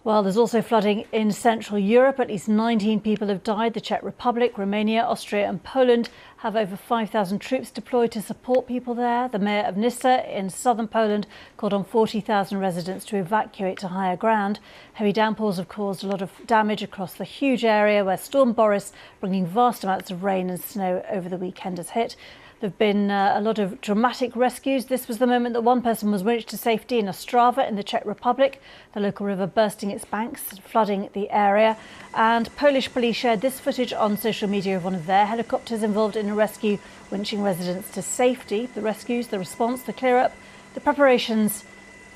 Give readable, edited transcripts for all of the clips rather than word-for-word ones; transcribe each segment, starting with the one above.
Well, there's also flooding in Central Europe. At least 19 people have died. The Czech Republic, Romania, Austria and Poland have over 5,000 troops deployed to support people there. The mayor of Nysa in southern Poland called on 40,000 residents to evacuate to higher ground. Heavy downpours have caused a lot of damage across the huge area where Storm Boris, bringing vast amounts of rain and snow over the weekend, has hit. There have been a lot of dramatic rescues. This was the moment that one person was winched to safety in Ostrava in the Czech Republic, the local river bursting its banks, flooding the area. And Polish police shared this footage on social media of one of their helicopters involved in a rescue, winching residents to safety. The rescues, the response, the clear-up, the preparations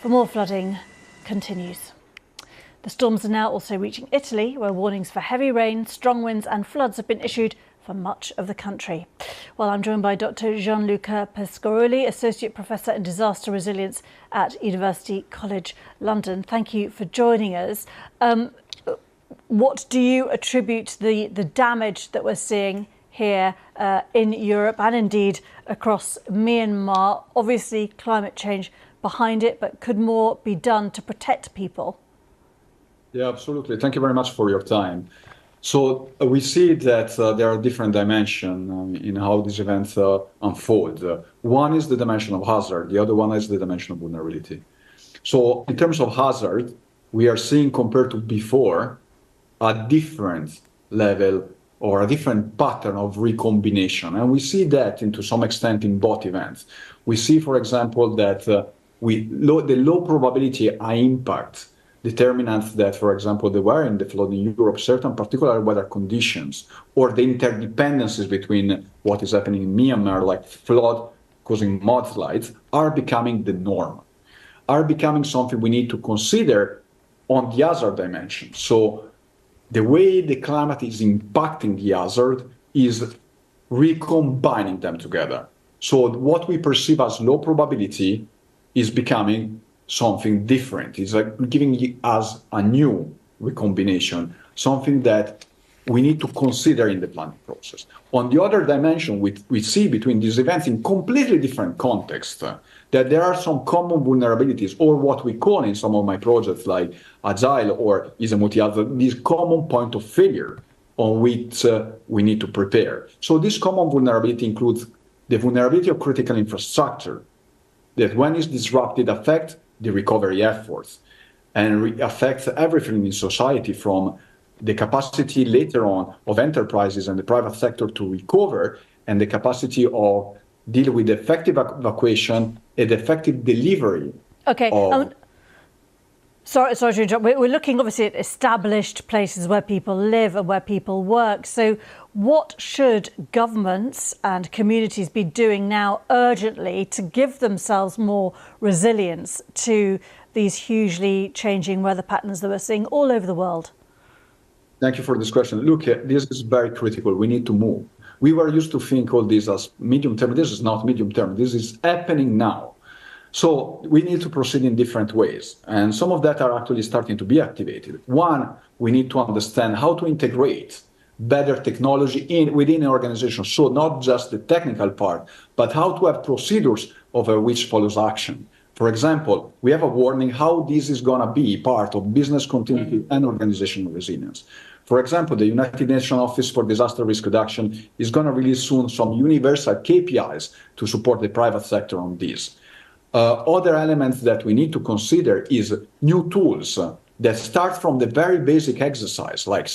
for more flooding continues. The storms are now also reaching Italy, where warnings for heavy rain, strong winds and floods have been issued for much of the country. Well, I'm joined by Dr. Gianluca Pescaroli, Associate Professor in Disaster Resilience at University College London. Thank you for joining us. What do you attribute the damage that we're seeing here in Europe and indeed across Myanmar? Obviously, climate change behind it, but could more be done to protect people? Yeah, absolutely. Thank you very much for your time. So we see that there are different dimensions in how these events unfold. One is the dimension of hazard. The other one is the dimension of vulnerability. So in terms of hazard, we are seeing compared to before a different level or a different pattern of recombination. And we see that to some extent in both events. We see, for example, that the low probability impact determinants that, for example, there were in the flood in Europe, certain particular weather conditions, or the interdependencies between what is happening in Myanmar, like flood causing mudslides, are becoming the norm, are becoming something we need to consider on the hazard dimension. So the way the climate is impacting the hazard is recombining them together. So what we perceive as low probability is becoming something different. It's like giving us a new recombination, something that we need to consider in the planning process. On the other dimension, we see between these events in completely different contexts that there are some common vulnerabilities, or what we call in some of my projects like Agile or Isamoti, these common point of failure on which we need to prepare. So this common vulnerability includes the vulnerability of critical infrastructure, that when it's disrupted affects the recovery efforts and affects everything in society, from the capacity later on of enterprises and the private sector to recover, and the capacity of deal with effective evacuation and effective delivery. Okay. Sorry to interrupt. We're looking obviously at established places where people live and where people work. So what should governments and communities be doing now urgently to give themselves more resilience to these hugely changing weather patterns that we're seeing all over the world? Thank you for this question. Look, this is very critical. We need to move. We were used to think all this as medium term. This is not medium term. This is happening now. So we need to proceed in different ways. And some of that are actually starting to be activated. One, we need to understand how to integrate better technology within an organization. So not just the technical part, but how to have procedures over which follows action. For example, we have a warning how this is going to be part of business continuity and organizational resilience. For example, the United Nations Office for Disaster Risk Reduction is going to release soon some universal KPIs to support the private sector on this. Other elements that we need to consider is new tools that start from the very basic exercise, like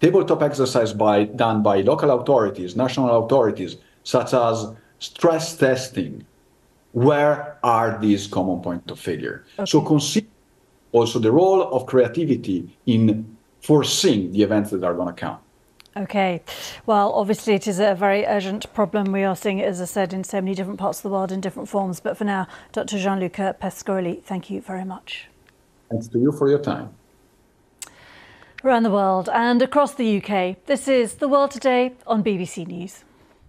tabletop exercise done by local authorities, national authorities, such as stress testing. Where are these common points of failure? Okay. So consider also the role of creativity in foreseeing the events that are going to come. Okay. Well, obviously it is a very urgent problem. We are seeing it, as I said, in so many different parts of the world in different forms. But for now, Dr. Gianluca Pescaroli, thank you very much. Thanks to you for your time. Around the world and across the UK, this is The World Today on BBC News.